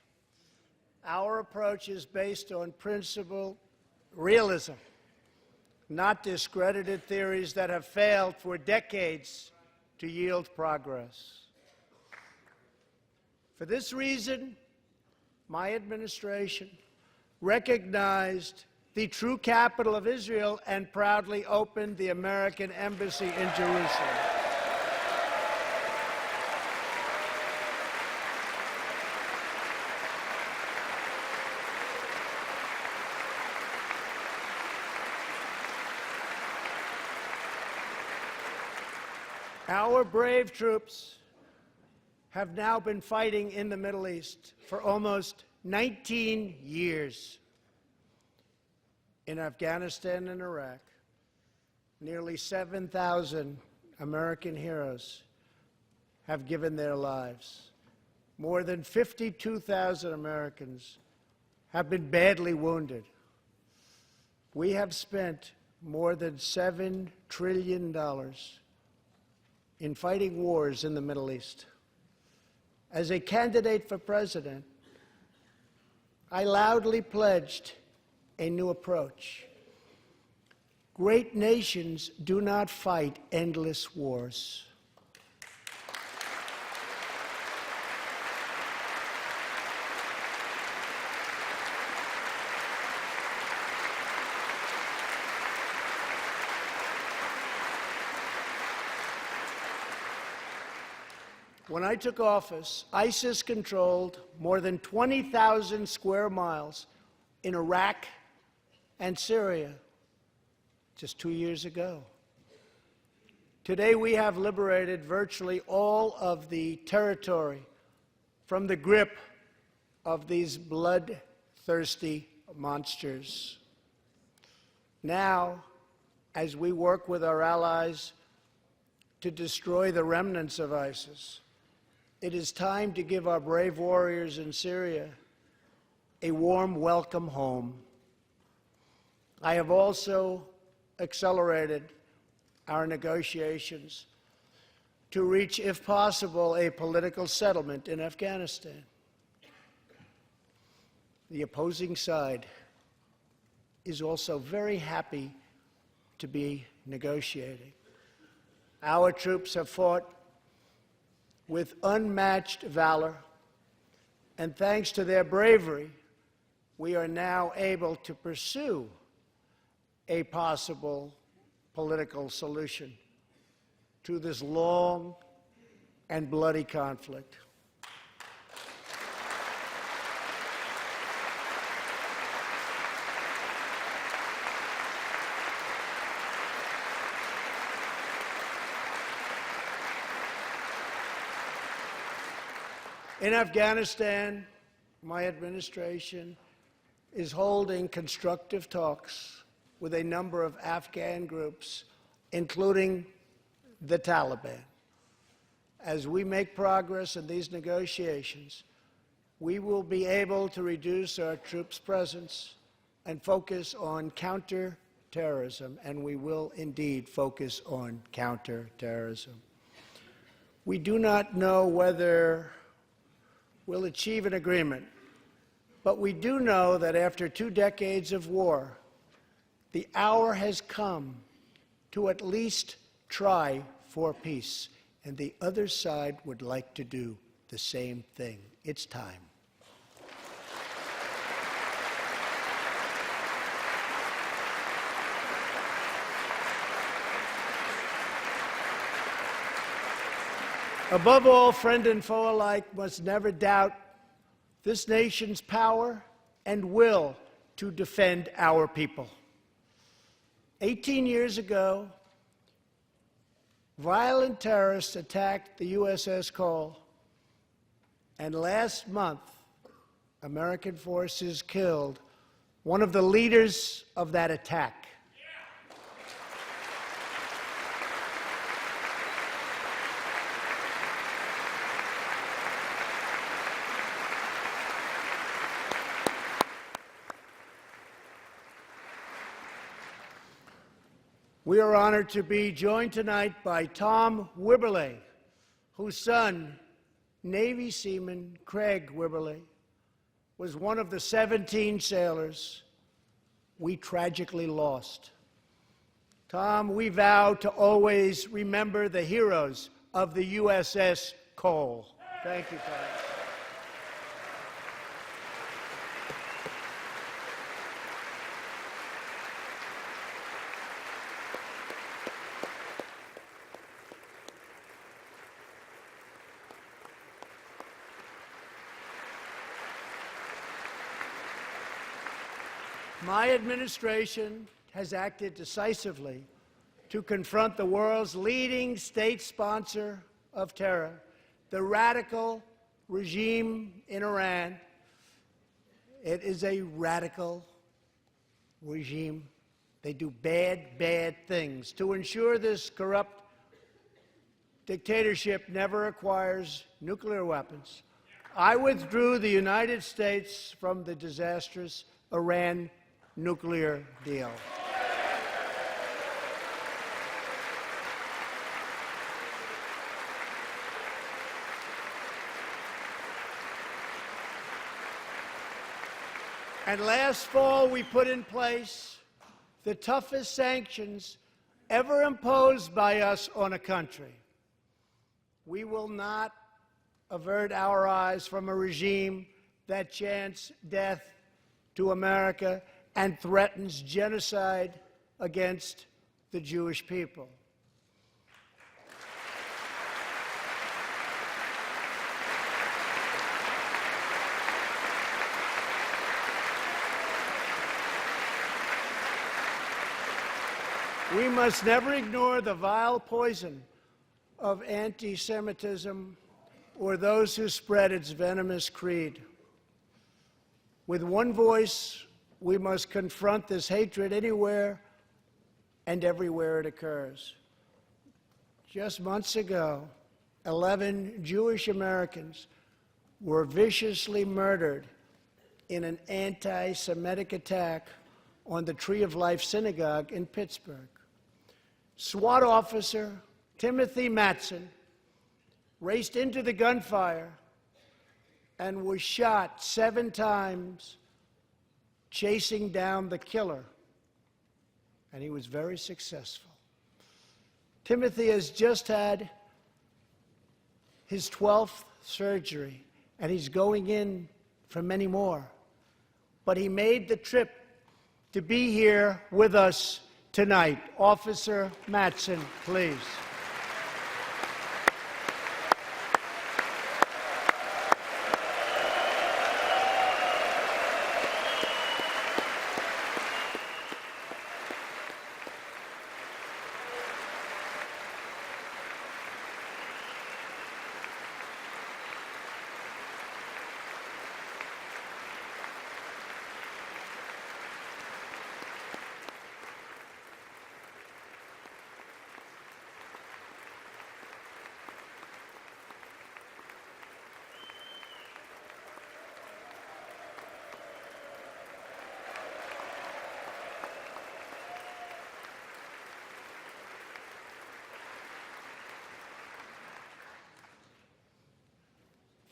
Our approach is based on principled realism, not discredited theories that have failed for decades to yield progress. For this reason, my administration recognized the true capital of Israel and proudly opened the American Embassy in Jerusalem. Our brave troops have now been fighting in the Middle East for almost 19 years. In Afghanistan and Iraq, nearly 7,000 American heroes have given their lives. More than 52,000 Americans have been badly wounded. We have spent more than $7 trillion in fighting wars in the Middle East. As a candidate for president, I loudly pledged a new approach. Great nations do not fight endless wars. When I took office, ISIS controlled more than 20,000 square miles in Iraq and Syria just 2 years ago. Today, we have liberated virtually all of the territory from the grip of these bloodthirsty monsters. Now, as we work with our allies to destroy the remnants of ISIS, it is time to give our brave warriors in Syria a warm welcome home. I have also accelerated our negotiations to reach, if possible, a political settlement in Afghanistan. The opposing side is also very happy to be negotiating. Our troops have fought with unmatched valor, and thanks to their bravery, we are now able to pursue a possible political solution to this long and bloody conflict. In Afghanistan, my administration is holding constructive talks with a number of Afghan groups, including the Taliban. As we make progress in these negotiations, we will be able to reduce our troops' presence and focus on counterterrorism, and we will indeed focus on counterterrorism. We do not know whether we'll achieve an agreement, but we do know that after 2 decades of war, the hour has come to at least try for peace, and the other side would like to do the same thing. It's time. Above all, friend and foe alike must never doubt this nation's power and will to defend our people. 18 years ago, violent terrorists attacked the USS Cole, and last month, American forces killed one of the leaders of that attack. We are honored to be joined tonight by Tom Wibberley, whose son, Navy seaman Craig Wibberley, was one of the 17 sailors we tragically lost. Tom, we vow to always remember the heroes of the USS Cole. Thank you, Tom. My administration has acted decisively to confront the world's leading state sponsor of terror, the radical regime in Iran. It is a radical regime. They do bad, bad things. To ensure this corrupt dictatorship never acquires nuclear weapons, I withdrew the United States from the disastrous Iran nuclear deal. And last fall, we put in place the toughest sanctions ever imposed by us on a country. We will not avert our eyes from a regime that chants death to America and threatens genocide against the Jewish people. We must never ignore the vile poison of anti-Semitism or those who spread its venomous creed. With one voice, we must confront this hatred anywhere and everywhere it occurs. Just months ago, 11 Jewish Americans were viciously murdered in an anti-Semitic attack on the Tree of Life Synagogue in Pittsburgh. SWAT officer Timothy Matson raced into the gunfire and was shot 7 times chasing down the killer, and he was very successful. Timothy has just had his 12th surgery, and he's going in for many more. but he made the trip to be here with us tonight. Officer Mattson, please.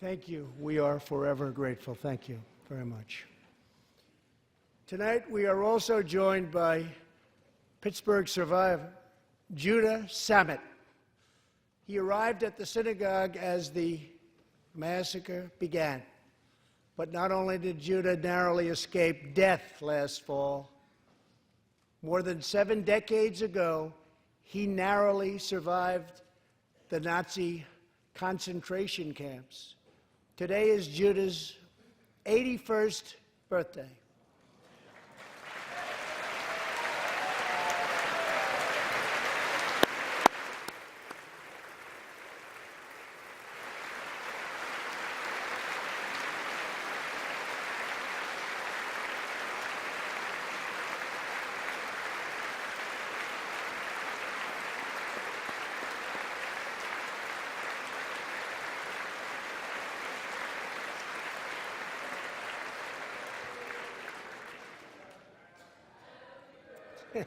Thank you. We are forever grateful. Thank you very much. Tonight, we are also joined by Pittsburgh survivor, Judah Samet. He arrived at the synagogue as the massacre began. But not only did Judah narrowly escape death last fall, more than 7 decades ago, he narrowly survived the Nazi concentration camps. Today is Judah's 81st birthday. Great.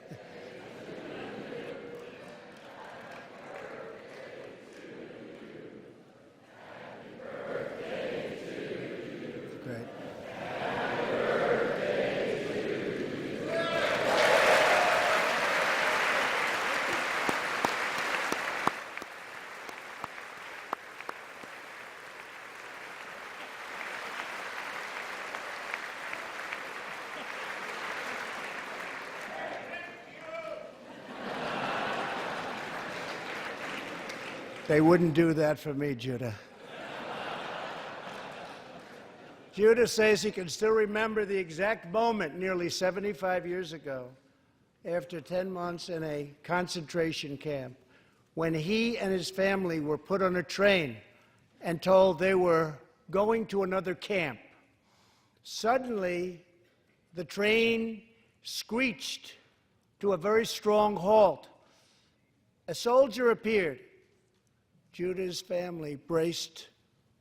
They wouldn't do that for me, Judah. Judah says he can still remember the exact moment nearly 75 years ago, after 10 months in a concentration camp, when he and his family were put on a train and told they were going to another camp. Suddenly, the train screeched to a very strong halt. A soldier appeared. Judah's family braced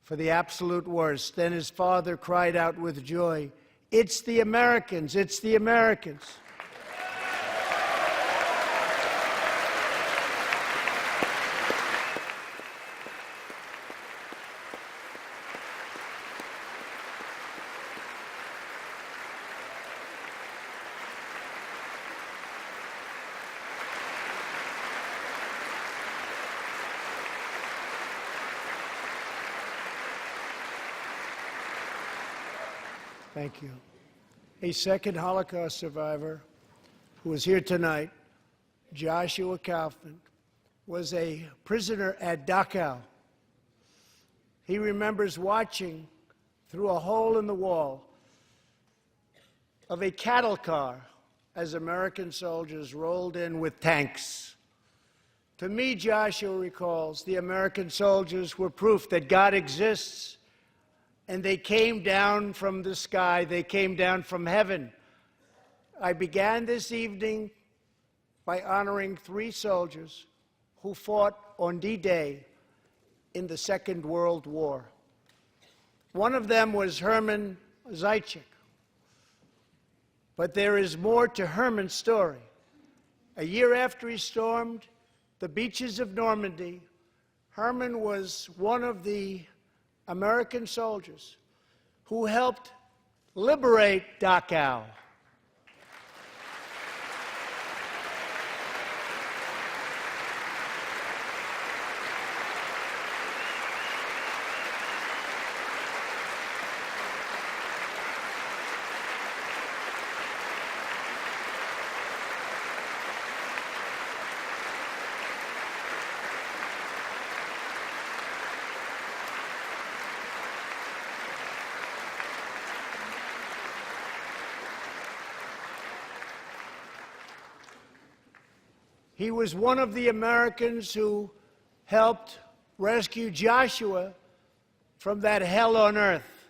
for the absolute worst. Then his father cried out with joy, "It's the Americans! It's the Americans!" Thank you. A second Holocaust survivor who is here tonight, Joshua Kaufman, was a prisoner at Dachau. He remembers watching through a hole in the wall of a cattle car as American soldiers rolled in with tanks. To me, Joshua recalls, the American soldiers were proof that God exists. And they came down from the sky. They came down from heaven. I began this evening by honoring 3 soldiers who fought on D-Day in the Second World War. One of them was Herman Zaitchik. But there is more to Herman's story. A year after he stormed the beaches of Normandy, Herman was one of the American soldiers who helped liberate Dachau. He was one of the Americans who helped rescue Joshua from that hell on earth.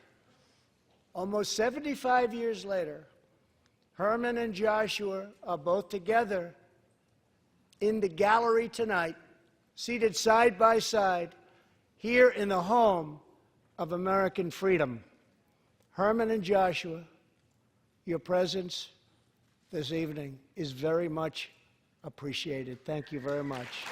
Almost 75 years later, Herman and Joshua are both together in the gallery tonight, seated side by side, here in the home of American freedom. Herman and Joshua, your presence this evening is very much appreciated. Thank you very much.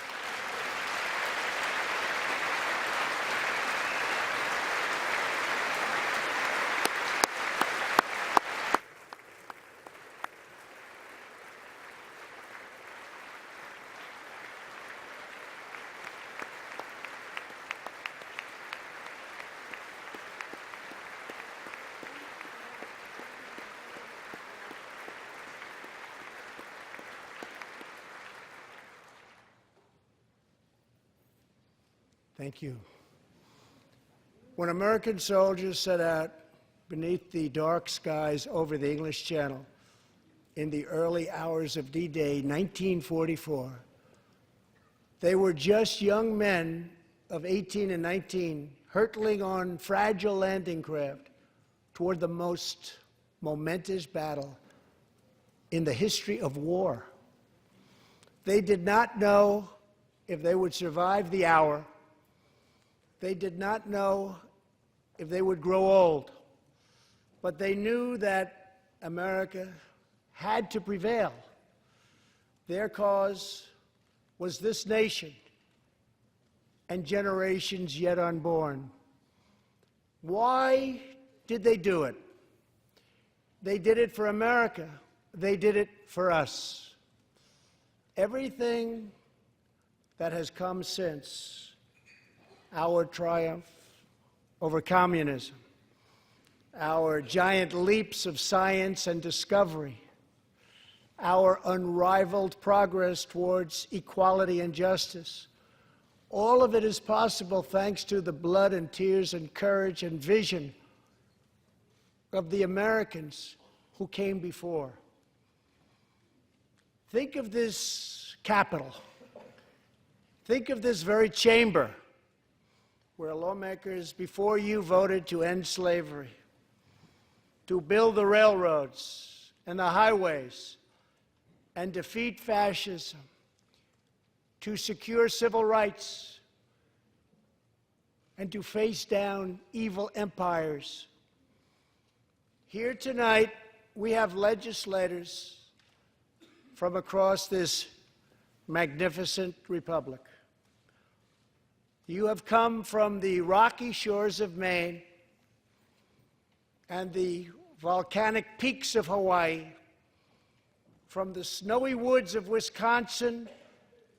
Thank you. When American soldiers set out beneath the dark skies over the English Channel in the early hours of D-Day 1944, they were just young men of 18 and 19 hurtling on fragile landing craft toward the most momentous battle in the history of war. They did not know if they would survive the hour. They did not know if they would grow old, but they knew that America had to prevail. Their cause was this nation and generations yet unborn. Why did they do it? They did it for America. They did it for us. Everything that has come since our triumph over communism, our giant leaps of science and discovery, our unrivaled progress towards equality and justice, all of it is possible thanks to the blood and tears and courage and vision of the Americans who came before. Think of this Capitol. Think of this very chamber where lawmakers before you voted to end slavery, to build the railroads and the highways, and defeat fascism, to secure civil rights, and to face down evil empires. Here tonight, we have legislators from across this magnificent republic. You have come from the rocky shores of Maine and the volcanic peaks of Hawaii, from the snowy woods of Wisconsin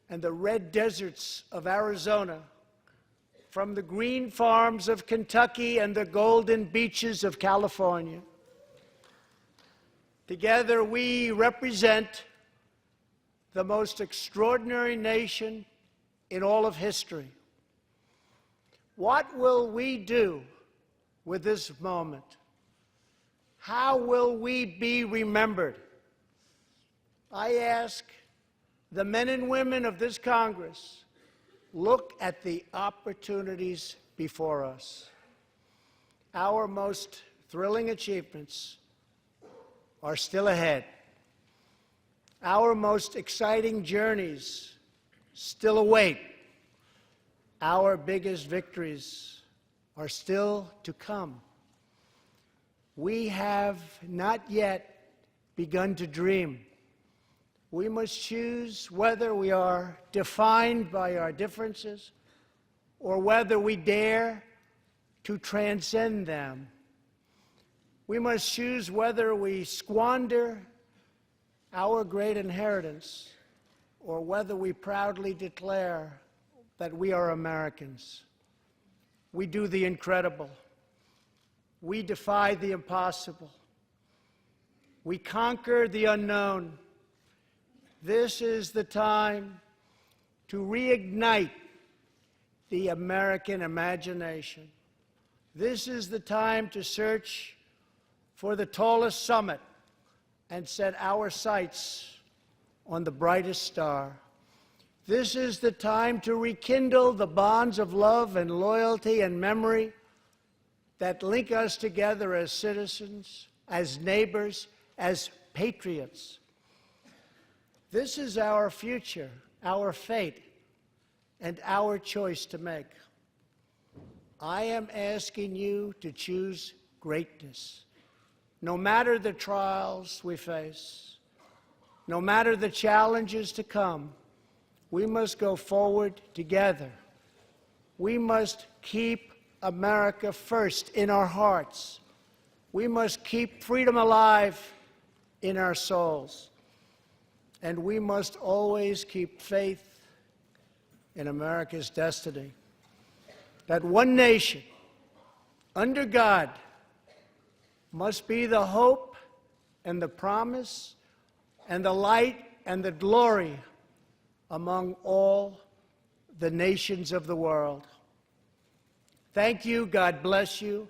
and the red deserts of Arizona, from the green farms of Kentucky and the golden beaches of California. Together we represent the most extraordinary nation in all of history. What will we do with this moment? How will we be remembered? I ask the men and women of this Congress, look at the opportunities before us. Our most thrilling achievements are still ahead. Our most exciting journeys still await. Our biggest victories are still to come. We have not yet begun to dream. We must choose whether we are defined by our differences or whether we dare to transcend them. We must choose whether we squander our great inheritance or whether we proudly declare that we are Americans. We do the incredible. We defy the impossible. We conquer the unknown. This is the time to reignite the American imagination. This is the time to search for the tallest summit and set our sights on the brightest star. This is the time to rekindle the bonds of love and loyalty and memory that link us together as citizens, as neighbors, as patriots. This is our future, our fate, and our choice to make. I am asking you to choose greatness. No matter the trials we face, no matter the challenges to come, we must go forward together. We must keep America first in our hearts. We must keep freedom alive in our souls. And we must always keep faith in America's destiny. That one nation, under God, must be the hope and the promise and the light and the glory among all the nations of the world. Thank you, God bless you,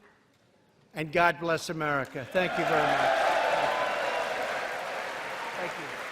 and God bless America. Thank you very much. Thank you.